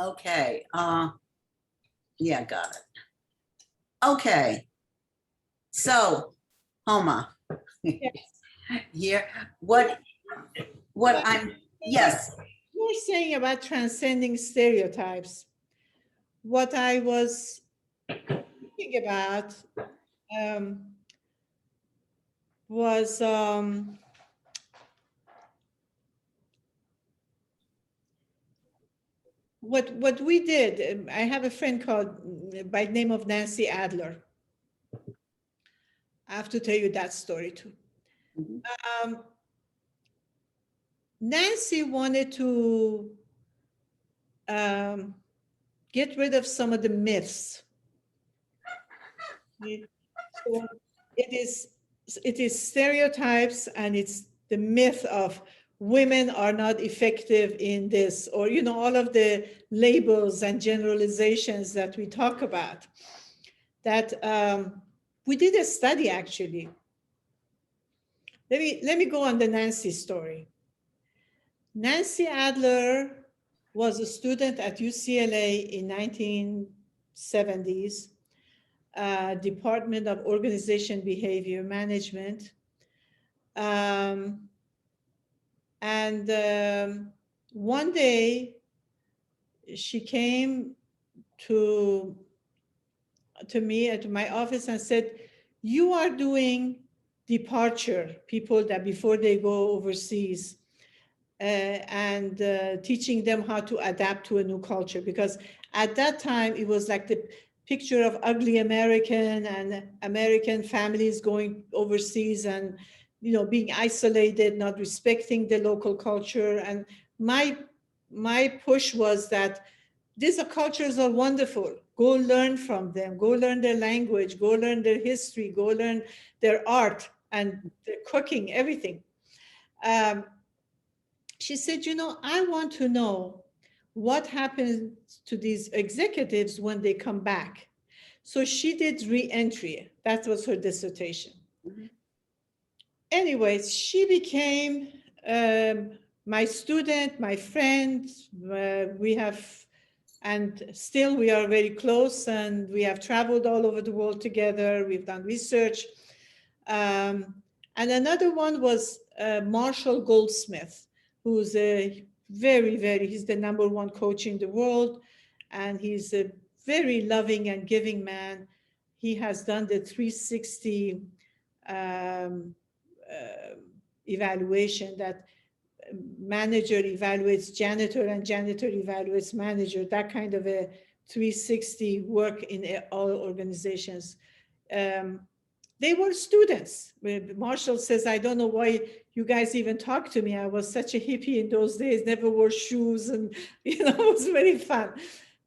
Okay, yeah, got it. Okay, so, Homa, Yes. here, what I'm, yes, You were saying about transcending stereotypes. What I was thinking about um, was what we did. I have a friend called by the name of Nancy Adler. I have to tell you that story too. Mhm. Um, Nancy wanted to um, get rid of some of the myths. So it is it is stereotypes, and it's the myth of women are not effective in this, or all of the labels and generalizations that we talk about. That we did a study actually. Let me go on the Nancy story. Nancy Adler was a student at UCLA in 1970s, Department of Organization Behavior Management. Um, and one day she came to me at my office and said, "You are doing departure people that before they go overseas, and teaching them how to adapt to a new culture, because at that time it was like the picture of ugly American and American families going overseas and being isolated, not respecting the local culture. And my push was that these cultures are wonderful. Go learn from them. Go learn their language. Go learn their history. Go learn their art and their cooking, everything. Um, she said, I want to know what happens to these executives when they come back. So she did re-entry. That was her dissertation. Mhm. Anyways, she became my student, my friend. We have, and still we are very close, and we have traveled all over the world together. We've done research. And another one was Marshall Goldsmith, who's a he's the number one coach in the world, and he's a very loving and giving man. He has done the 360 um, uh, evaluation, that manager evaluates janitor and janitor evaluates manager, that kind of a 360 work in all organizations. Um, they were students. Marshall says, I don't know why you guys even talked to me. I was such a hippie in those days, never wore shoes, and it was very fun.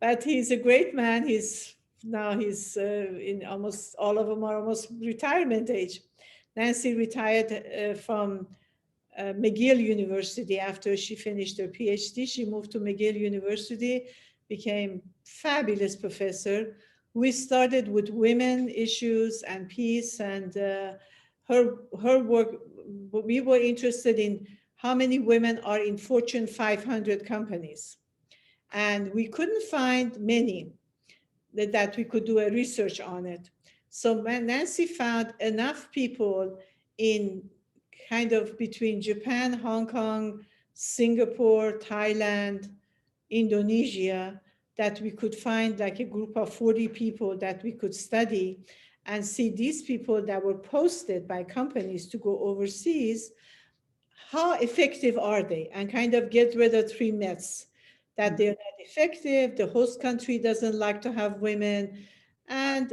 But he's a great man. He's in almost all of them are almost retirement age. Nancy retired from McGill University after she finished her PhD. She moved to McGill University, became fabulous professor. We started with women issues and peace, and her work. We were interested in how many women are in Fortune 500 companies, and we couldn't find many that we could do a research on it. So Nancy found enough people in kind of between Japan, Hong Kong, Singapore, Thailand, Indonesia, that we could find like a group of 40 people that we could study and see these people that were posted by companies to go overseas, how effective are they, and kind of get rid of three myths: that they're not effective, the host country doesn't like to have women, and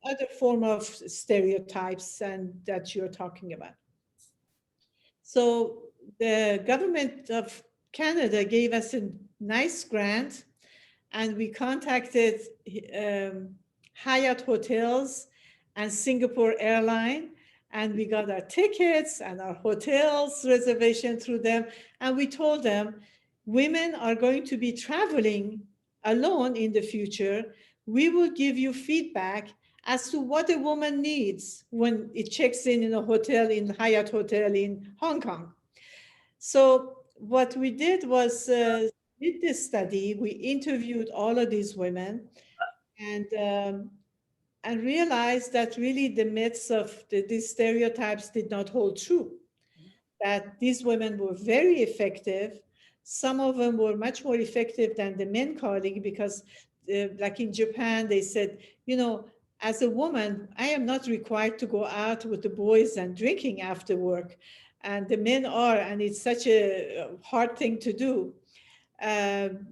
other form of stereotypes and that you're talking about. So the government of Canada gave us a nice grant, and we contacted um, Hyatt Hotels and Singapore Airline, and we got our tickets and our hotels reservation through them. And we told them, women are going to be traveling alone in the future. We will give you feedback as to what a woman needs when it checks in a hotel, in Hyatt Hotel in Hong Kong. So what we did was did this study, we interviewed all of these women, and realized that really the myths of these stereotypes did not hold true. That these women were very effective. Some of them were much more effective than the men colleague because, like in Japan, they said, you know, as a woman, I am not required to go out with the boys and drinking after work. And the men are, and it's such a hard thing to do. Um,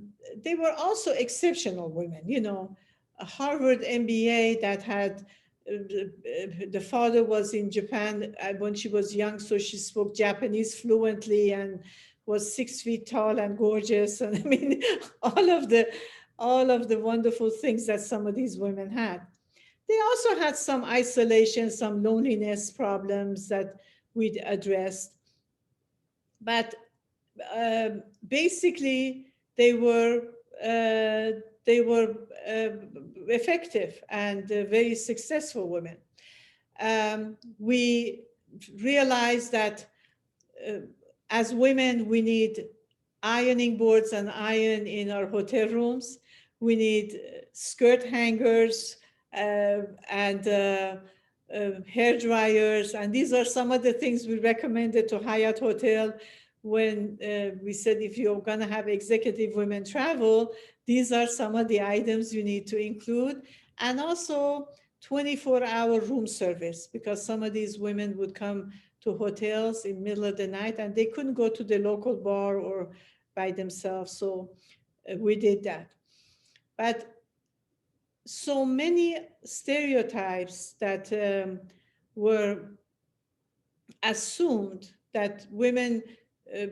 they were also exceptional women, you know, a Harvard MBA that had the father was in Japan when she was young, so she spoke Japanese fluently and was 6 feet tall and gorgeous. And I mean, all of the all of the wonderful things that some of these women had. They also had some isolation, some loneliness problems that we'd addressed. But basically they were uh, they were effective and very successful women. We realized that uh, as women we need ironing boards and iron in our hotel rooms. We need skirt hangers and hair dryers, and these are some of the things we recommended to Hyatt Hotel when we said if you're going to have executive women travel, these are some of the items you need to include, and also 24-hour room service, because some of these women would come to hotels in middle of the night and they couldn't go to the local bar or by themselves. So we did that. But so many stereotypes that were assumed that women,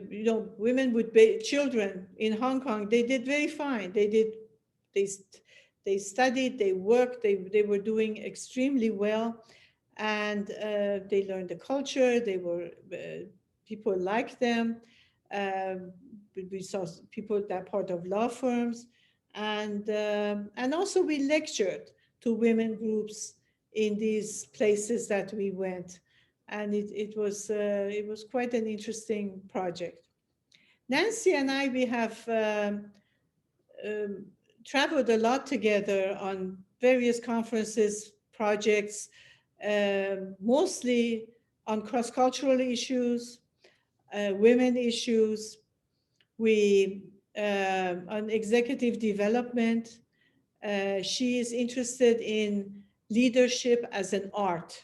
you know, women would be children in Hong Kong. They did very fine. They, they studied, they worked, they were doing extremely well, and they learned the culture. They were people liked them. We saw people that part of law firms, and also we lectured to women groups in these places that we went, and it was quite an interesting project. Nancy and I, we have um, traveled a lot together on various conferences, projects, mostly on cross-cultural issues, women issues. We on executive development. She is interested in leadership as an art,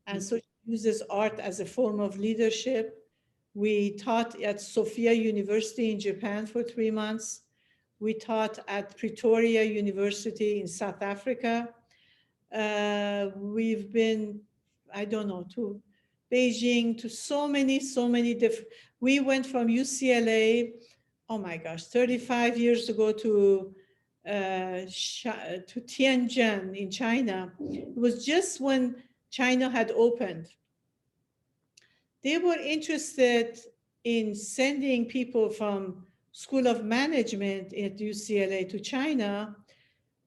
and so she uses art as a form of leadership. We taught at Sophia University in Japan for 3 months. We taught at Pretoria University in South Africa. We've been, I don't know, to Beijing, to so many different. We went from UCLA, oh my gosh, 35 years ago to Tianjin in China. It was just when China had opened. They were interested in sending people from School of Management at UCLA to China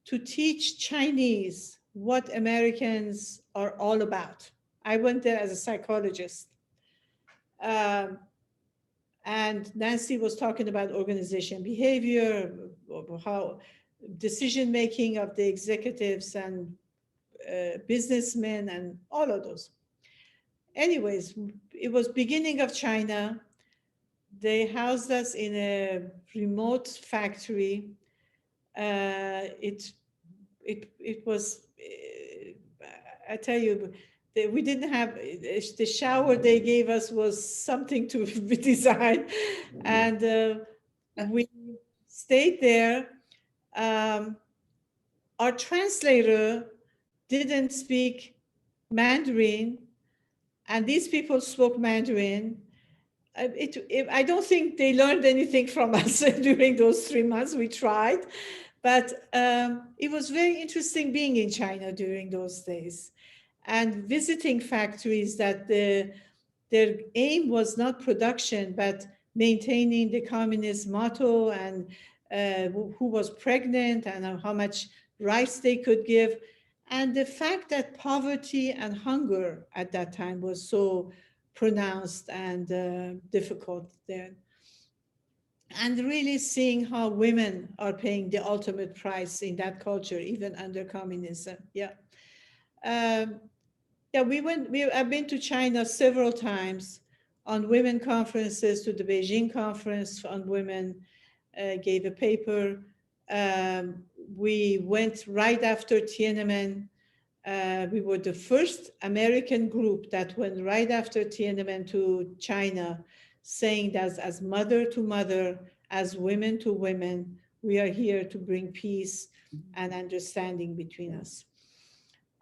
to teach Chinese what Americans are all about. I went there as a psychologist. Um, and Nancy was talking about organization behavior, how decision making of the executives and businessmen and all of those. Anyways, it was beginning of China. They housed us in a remote factory. It it was, I tell you, we didn't have the shower they gave us was something to be designed, and we stayed there. Um, our translator didn't speak Mandarin, and these people spoke Mandarin. I don't think they learned anything from us during those 3 months. We tried, but it was very interesting being in China during those days and visiting factories that their aim was not production, but maintaining the communist motto, and who was pregnant and how much rice they could give. And the fact that poverty and hunger at that time was so pronounced and difficult there. and really seeing how women are paying the ultimate price in that culture, even under communism. Yeah. Um, yeah, I've been to China several times on women conferences, to the Beijing conference on women, gave a paper. We went right after Tiananmen. We were the first American group that went right after Tiananmen to China, saying that as mother to mother, as women to women, we are here to bring peace and understanding between us.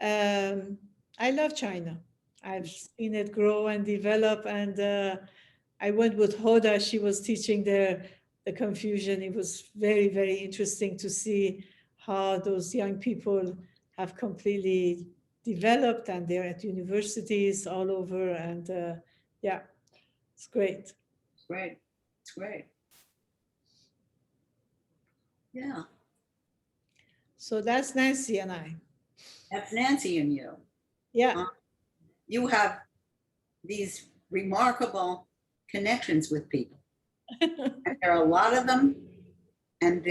Um, I love China. I've seen it grow and develop, and I went with Hoda. She was teaching the Confucian. It was very, very interesting to see how those young people have completely developed, and they're at universities all over. And yeah, it's great. It's great. It's great. Yeah. So that's Nancy and I. That's Nancy and you. Yeah. You have these remarkable connections with people. And there are a lot of them, and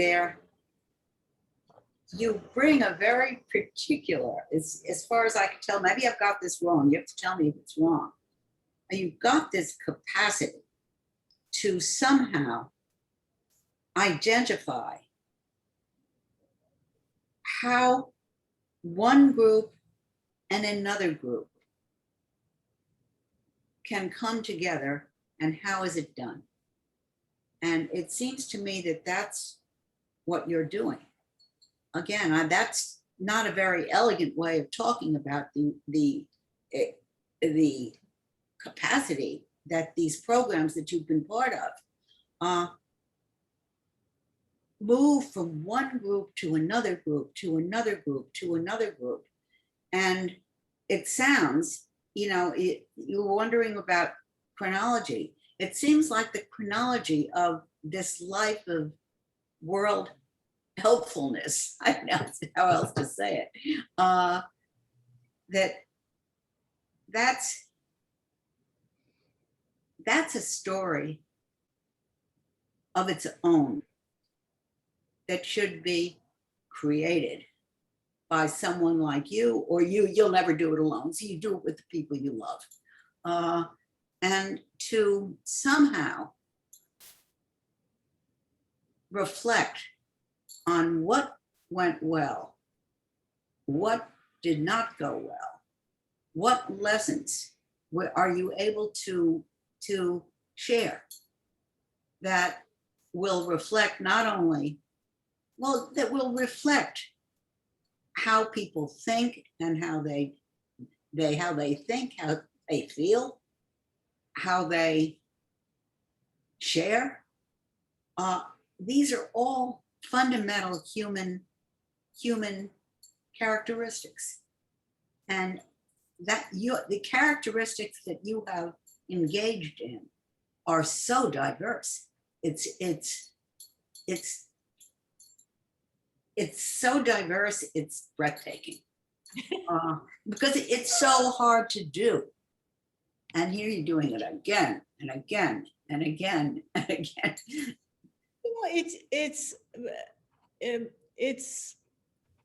you bring a very particular, as far as I can tell, maybe I've got this wrong. You have to tell me if it's wrong. You've got this capacity to somehow identify how one group and another group can come together, and how is it done? And it seems to me that that's what you're doing. Again, that's not a very elegant way of talking about the capacity that these programs that you've been part of move from one group to another group to another group to another group. And it sounds, you were wondering about chronology. It seems like the chronology of this life of world helpfulness, I don't know how else to say it, that's a story of its own that should be created by someone like you, or you'll never do it alone. So you do it with the people you love. And to somehow reflect on what went well, what did not go well, what lessons are you able to share that will reflect not only, that will reflect how people think and how they think, how they feel, how they share. These are all fundamental human characteristics, and that the characteristics that you have engaged in are so diverse. It's so diverse, it's breathtaking. Because it's so hard to do. And here you're doing it again and again and again and again. It's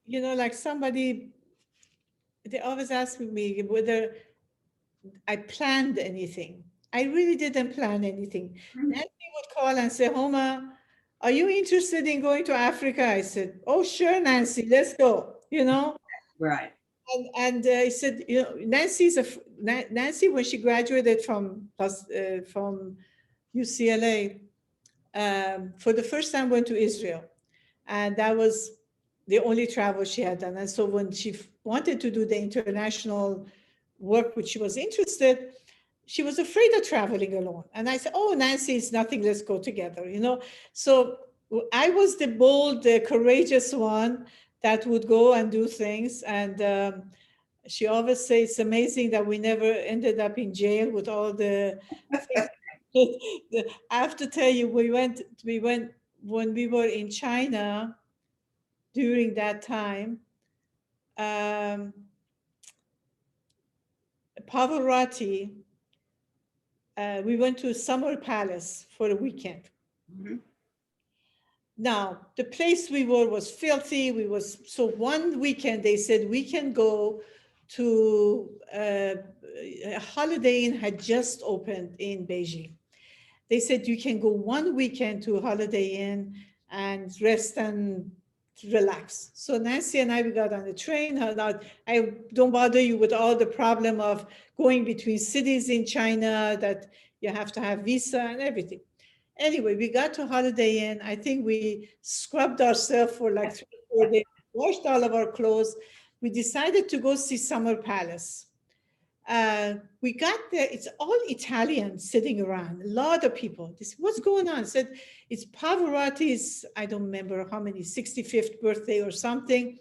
like somebody, they always ask me whether I planned anything. I really didn't plan anything. Nancy would call and say, Homa, are you interested in going to Africa? I said, oh, sure, Nancy, let's go, Right. And he said, Nancy, when she graduated from UCLA, for the first time went to Israel. And that was the only travel she had done. And so when she wanted to do the international work, which she was interested, she was afraid of traveling alone. And I said, oh, Nancy, it's nothing, let's go together, So I was the bold, the courageous one that would go and do things. And she always says it's amazing that we never ended up in jail with all the things. I have to tell you, we went when we were in China during that time. Pavarotti, we went to Summer Palace for a weekend. Mm-hmm. Now, the place we were was filthy. So one weekend they said we can go to a Holiday Inn had just opened in Beijing. They said you can go one weekend to a Holiday Inn and rest and relax. So Nancy and I, we got on the train. I don't bother you with all the problem of going between cities in China that you have to have visa and everything. Anyway, we got to Holiday Inn. I think we scrubbed ourselves for like 3 or 4 days, washed all of our clothes. We decided to go see Summer Palace. We got there, it's all Italian sitting around, a lot of people. This, what's going on? I said, it's Pavarotti's, I don't remember how many, 65th birthday or something.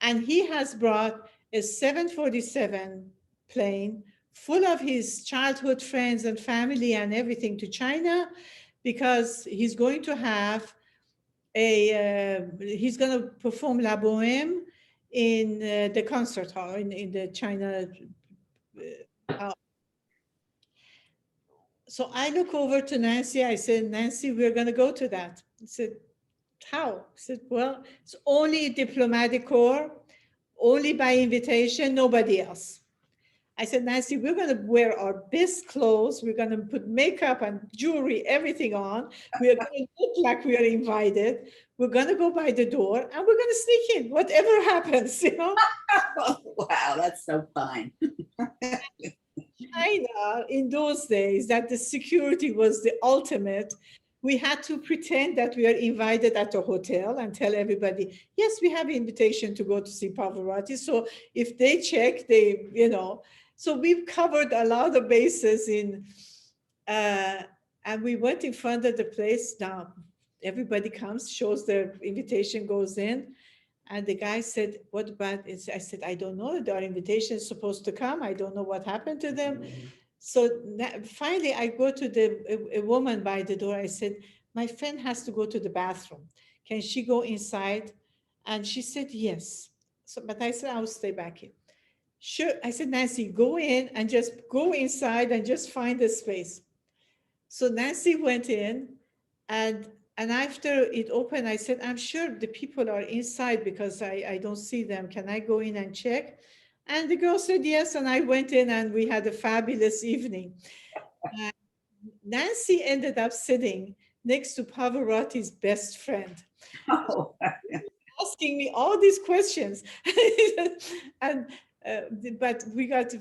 And he has brought a 747 plane full of his childhood friends and family and everything to China because he's going to have he's going to perform La Boheme in the concert hall in the China. So I look over to Nancy. I said, Nancy, we're going to go to that. I said, how? I said, well, it's only diplomatic corps, only by invitation, nobody else. I said, Nancy, we're going to wear our best clothes. We're going to put makeup and jewelry, everything on. We're going to look like we are invited. We're going to go by the door and we're going to sneak in, whatever happens, you know? Wow, that's so fine. China, in those days, that the security was the ultimate. We had to pretend that we are invited at a hotel and tell everybody, yes, we have invitation to go to see Pavarotti. So if they check, they, you know, so we've covered a lot of bases in, and we went in front of the place. Now everybody comes, shows their invitation, goes in. And the guy said, what about it? I said, I don't know. Their invitation is supposed to come. I don't know what happened to them. So finally, I go to a woman by the door. I said, my friend has to go to the bathroom. Can she go inside? And she said, yes. So, but I said, I'll stay back here. Sure. I said, Nancy, go in and just go inside and just find a space. So Nancy went in and after it opened, I said, I'm sure the people are inside because I don't see them. Can I go in and check? And the girl said yes. And I went in and we had a fabulous evening. Nancy ended up sitting next to Pavarotti's best friend. Oh, Asking me all these questions. And but we had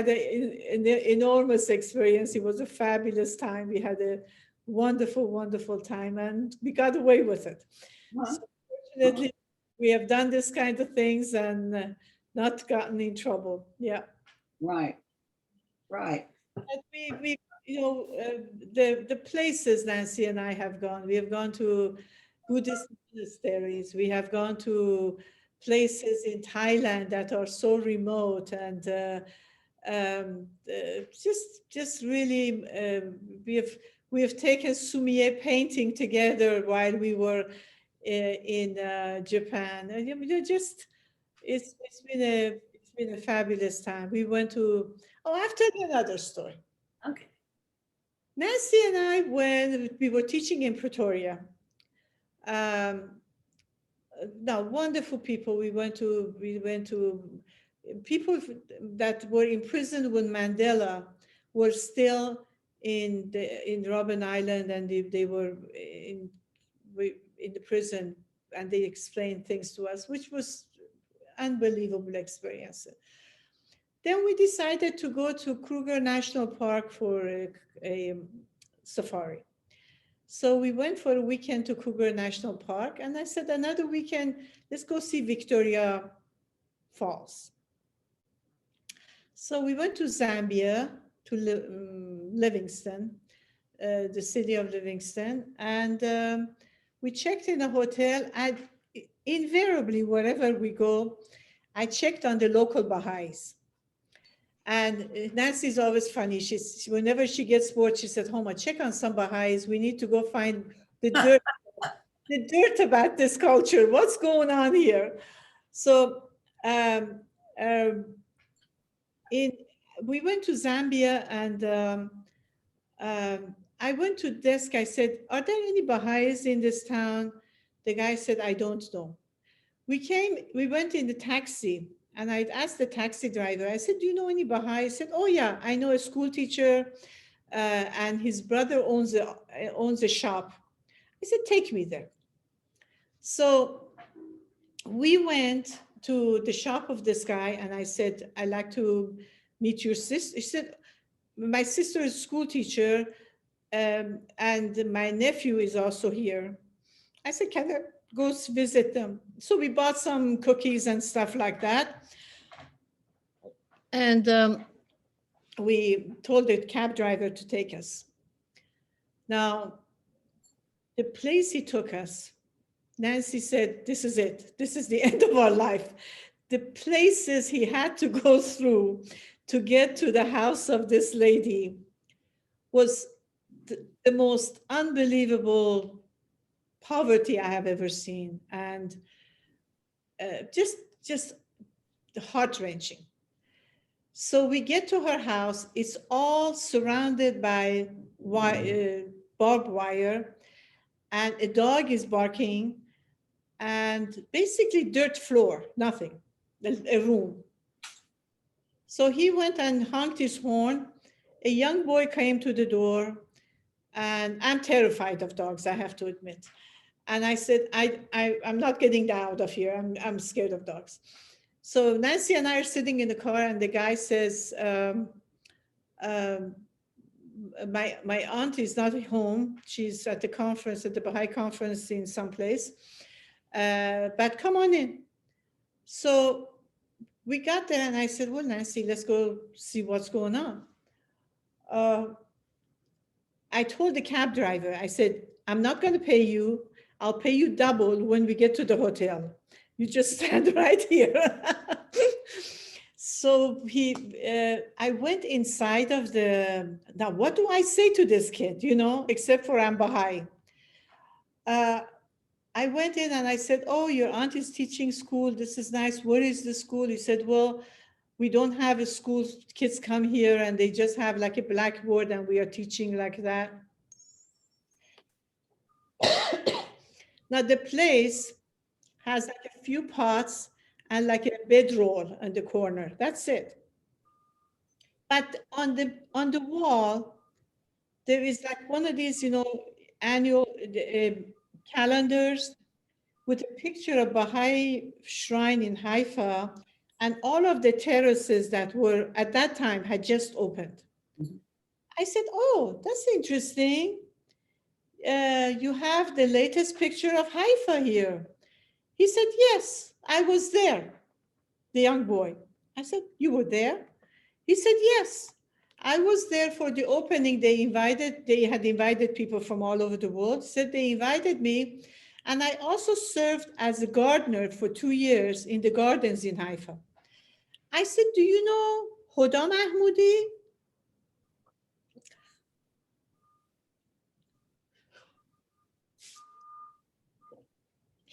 an enormous experience. It was a fabulous time. We had a wonderful time and we got away with it. So fortunately, we have done this kind of things and not gotten in trouble. Yeah. right. But we you know, the places Nancy and I have gone, we have gone to Buddhist monasteries, we have gone to places in Thailand that are so remote and just really we have taken sumie painting together while we were in Japan. And you know, just it's been a fabulous time. We went to I'll tell you another story. Okay. Nancy and I, when we were teaching in Pretoria, now wonderful people. We went to people that were in prison when Mandela were still in Robben Island, and they were in the prison, and they explained things to us, which was unbelievable experience. Then we decided to go to Kruger National Park for a safari. So we went for a weekend to Kruger National Park, and I said, another weekend, let's go see Victoria Falls. So we went to Zambia, to Livingston, the city of Livingston, and we checked in a hotel, and invariably, wherever we go, I checked on the local Baha'is. And Nancy's always funny. Whenever she gets bored, she said, Homa, check on some Baha'is. We need to go find the dirt about this culture. What's going on here? So we went to Zambia, and I went to desk. I said, "Are there any Baha'is in this town?" The guy said, "I don't know." We went in the taxi, and I asked the taxi driver, I said, "Do you know any Baha'i?" He said, "Oh yeah, I know a school teacher, and his brother owns a shop." I said, "Take me there." So we went to the shop of this guy, and I said, "I'd like to meet your sister." He said, "My sister is a school teacher, and my nephew is also here." I said, "Can I go visit them?" So we bought some cookies and stuff like that. And we told the cab driver to take us. Now, the place he took us, Nancy said, "This is it. This is the end of our life." The places he had to go through to get to the house of this lady was the most unbelievable poverty I have ever seen, and just heart-wrenching. So we get to her house. It's all surrounded by barbed wire, and a dog is barking, and basically dirt floor, nothing, a room. So he went and honked his horn. A young boy came to the door, and I'm terrified of dogs, I have to admit. And I said, I'm not getting out of here. I'm scared of dogs. So Nancy and I are sitting in the car, and the guy says, um, my aunt is not at home. She's at the conference, at the Baha'i conference in some place. But come on in. So we got there, and I said, "Well, Nancy, let's go see what's going on." I told the cab driver, I said, "I'm not going to pay you. I'll pay you double when we get to the hotel. You just stand right here." So I went inside of now what do I say to this kid, except for I'm Baha'i. I went in and I said, "Oh, your aunt is teaching school. This is nice. Where is the school?" He said, "Well, we don't have a school. Kids come here and they just have like a blackboard and we are teaching like that." Now the place has like a few pots and like a bedroll in the corner. That's it. But on the wall, there is like one of these, annual calendars with a picture of Baha'i shrine in Haifa, and all of the terraces that were at that time had just opened. Mhm. I said, "Oh, that's interesting. You have the latest picture of Haifa here." He said, "Yes, I was there," the young boy. I said, "You were there?" He said, "Yes, I was there for the opening. They had invited people from all over the world." Said they invited me, and I also served as a gardener for 2 years in the gardens in Haifa. I said, "Do you know Homa Mahmoudi?"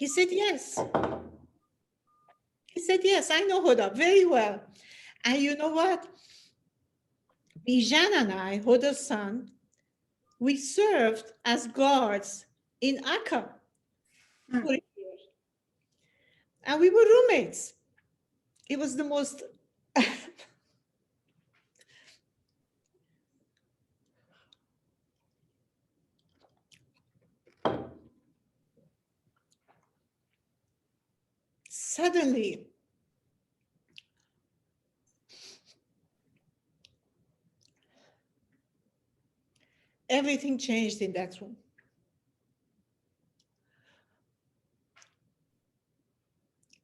He said, "Yes." He said, "Yes, I know Hoda very well." And you know what? Bijan and I, Hoda's son, we served as guards in Akka Hmm. for a year. And we were roommates. It was the most suddenly everything changed in that room.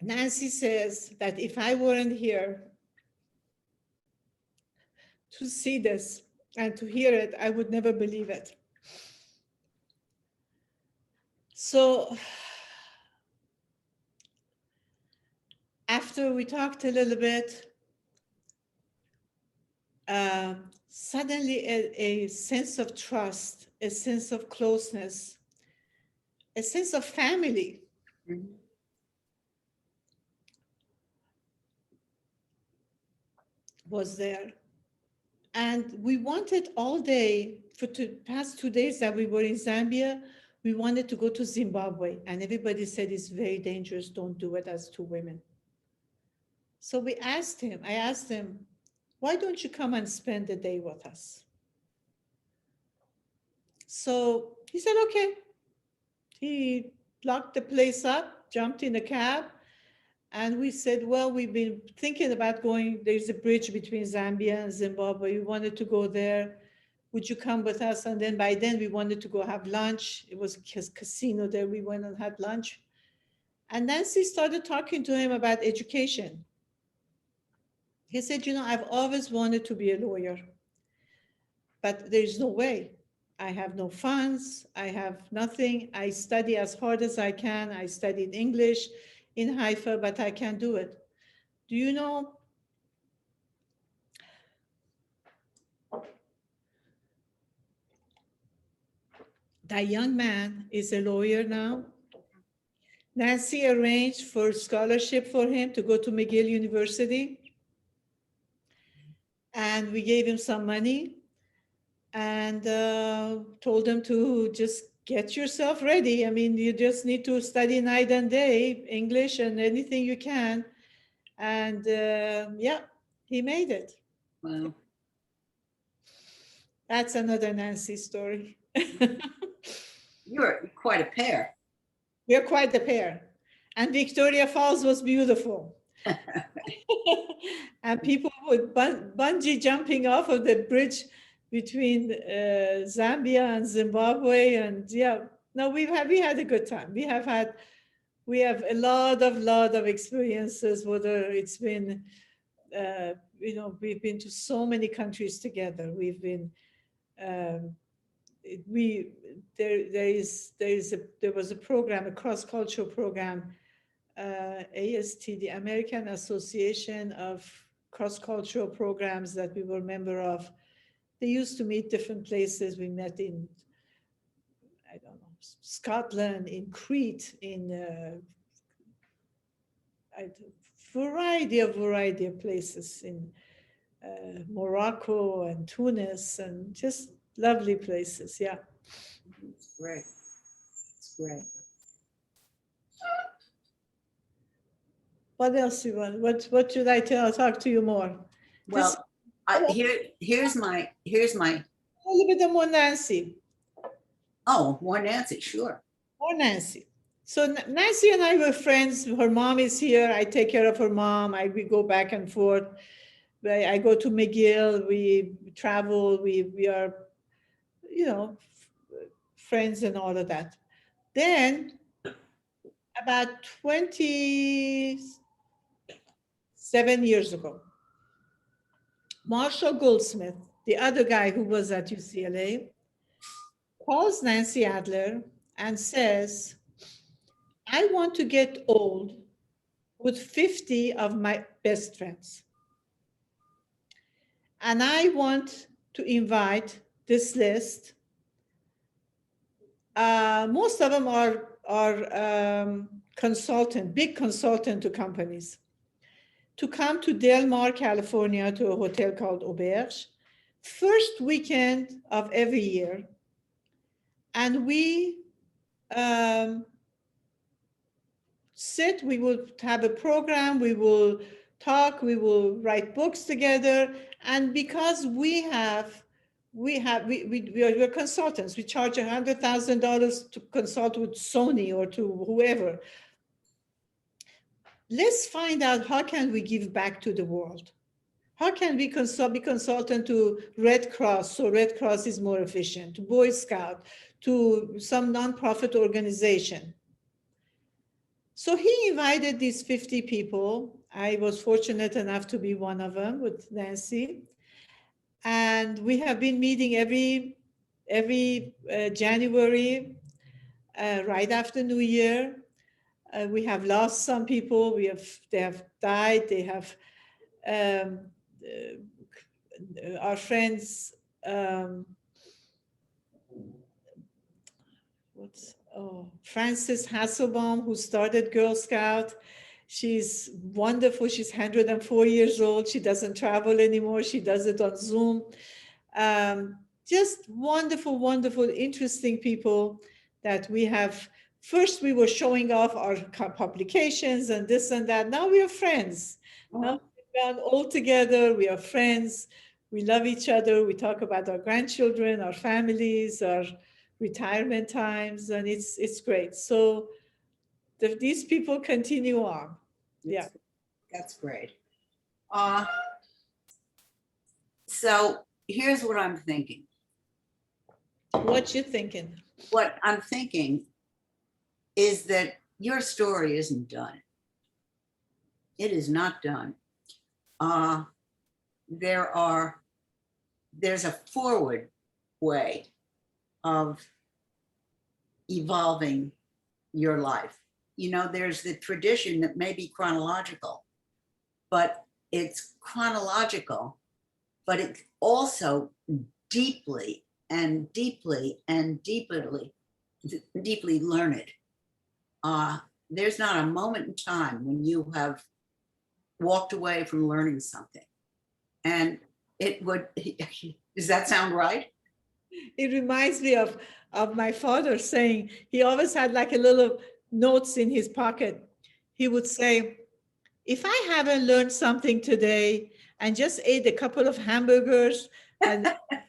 Nancy says that if I weren't here to see this and to hear it, I would never believe it. So after we talked a little bit, suddenly a sense of trust, a sense of closeness, a sense of family Mhm. was there. And we wanted all day, for the past 2 days that we were in Zambia, we wanted to go to Zimbabwe. And everybody said it's very dangerous, don't do it as two women. So I asked him, why don't you come and spend the day with us? So he said, okay. He locked the place up, jumped in a cab, and we said, well, we've been thinking about going. There's a bridge between Zambia and Zimbabwe. We wanted to go there. Would you come with us? And then by then we wanted to go have lunch. It was a casino there. We went and had lunch. And Nancy started talking to him about education. He said, I've always wanted to be a lawyer, but there's no way. I have no funds. I have nothing. I study as hard as I can. I studied English in Haifa, but I can't do it. Do you know that young man is a lawyer now? Nancy arranged for scholarship for him to go to McGill University. And we gave him some money and told him to just get yourself ready. I mean, you just need to study night and day, English and anything you can. And yeah, he made it. Wow. That's another Nancy story. You're quite a pair. We're quite a pair. And Victoria Falls was beautiful. And people would bungee jumping off of the bridge between Zambia and Zimbabwe. And yeah, no, we had a good time. We have a lot of experiences, whether it's been, we've been to so many countries together. We've been, there was a program, a cross-cultural program, AST, the American Association of Cross-Cultural Programs that we were a member of. They used to meet different places. We met in, I don't know, Scotland, in Crete, in a variety of places, in Morocco and Tunis, and just lovely places. Yeah. It's great. It's great. What else you want? What should I talk to you more? Well, here's my A little bit more Nancy. oh, more Nancy, sure. More Nancy. So Nancy and I were friends. Her mom is here. I take care of her mom. We go back and forth. I go to McGill. We travel. We are, friends and all of that. Then about 27 years ago, Marshall Goldsmith, the other guy who was at UCLA, calls Nancy Adler and says, I want to get old with 50 of my best friends. And I want to invite this list. Most of them are big consultant to companies, to come to Del Mar, California, to a hotel called Auberge, first weekend of every year. And we we will have a program, we will talk, we will write books together. And because we're consultants, we charge $100,000 to consult with Sony or to whoever. Let's find out, how can we give back to the world? How can we be consultant to Red Cross so Red Cross is more efficient, to Boy Scout, to some nonprofit organization? So he invited these 50 people. I was fortunate enough to be one of them with Nancy. And we have been meeting every January, right after New Year. We have lost some people. They have died. They have, our friends, Francis Hasselbaum, who started Girl Scout, She's wonderful. She's 104 years old. She doesn't travel anymore. She does it on Zoom. Just wonderful, wonderful, interesting people that we have. First, we were showing off our publications and this and that. Now we are friends. Now we've gone all together. We are friends. We love each other. We talk about our grandchildren, our families, our retirement times, and it's great. So these people continue on. Yeah. That's great. So here's what I'm thinking. What you thinking? What I'm thinking is that your story isn't done. It is not done. There's a forward way of evolving your life. You know, there's the tradition that may be chronological, but it's chronological, but it's also deeply and deeply and deeply learned. There's not a moment in time when you have walked away from learning something. And it would, does that sound right? It reminds me of my father saying, he always had like a little notes in his pocket. He would say, if I haven't learned something today and just ate a couple of hamburgers, and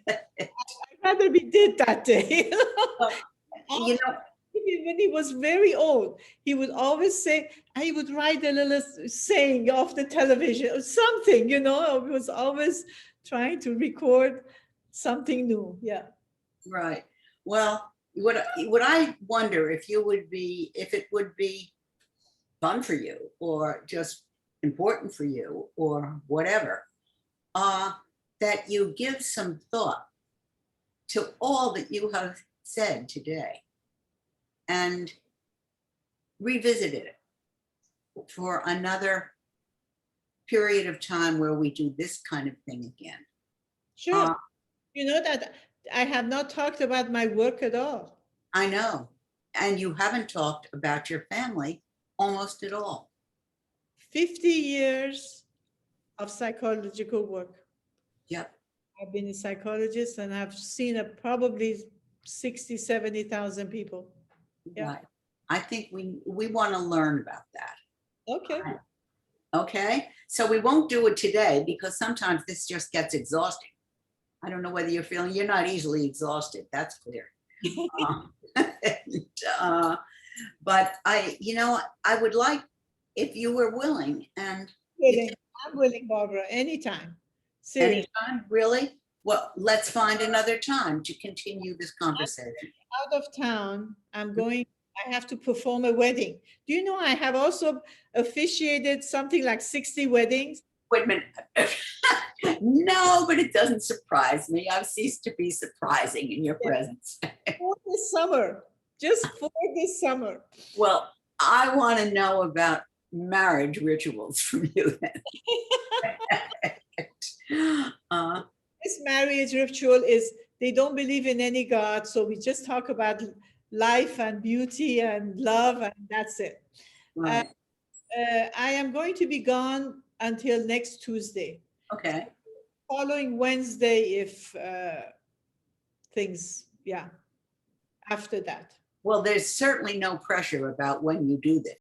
I'd rather we did that day. You know, When he was very old, he would always say, he would write a little saying off the television or something, you know, he was always trying to record something new. Yeah. right. Well, what I wonder if it would be fun for you or just important for you or whatever, that you give some thought to all that you have said today and revisit it for another period of time where we do this kind of thing again. Sure. You know that I have not talked about my work at all. I know. And you haven't talked about your family almost at all. 50 years of psychological work. Yep. I've been a psychologist and I've seen probably 60, 70,000 people. Yeah. Right. I think we want to learn about that. Okay. Okay. So we won't do it today because sometimes this just gets exhausting. I don't know whether you're not easily exhausted. That's clear. But I would like, if you were willing, and I'm willing, Barbara, anytime. Seriously. anytime, really? Well, let's find another time to continue this conversation. Out of town, I have to perform a wedding. Do you know I have also officiated something like 60 weddings? Wait a minute. No, but it doesn't surprise me. I've ceased to be surprising in your presence. For this summer, just for this summer. Well, I want to know about marriage rituals from you then. This marriage ritual is, they don't believe in any God, so we just talk about life and beauty and love, and that's it. Right. I am going to be gone until next Tuesday. Okay. Following Wednesday, if things, after that. Well, there's certainly no pressure about when you do this.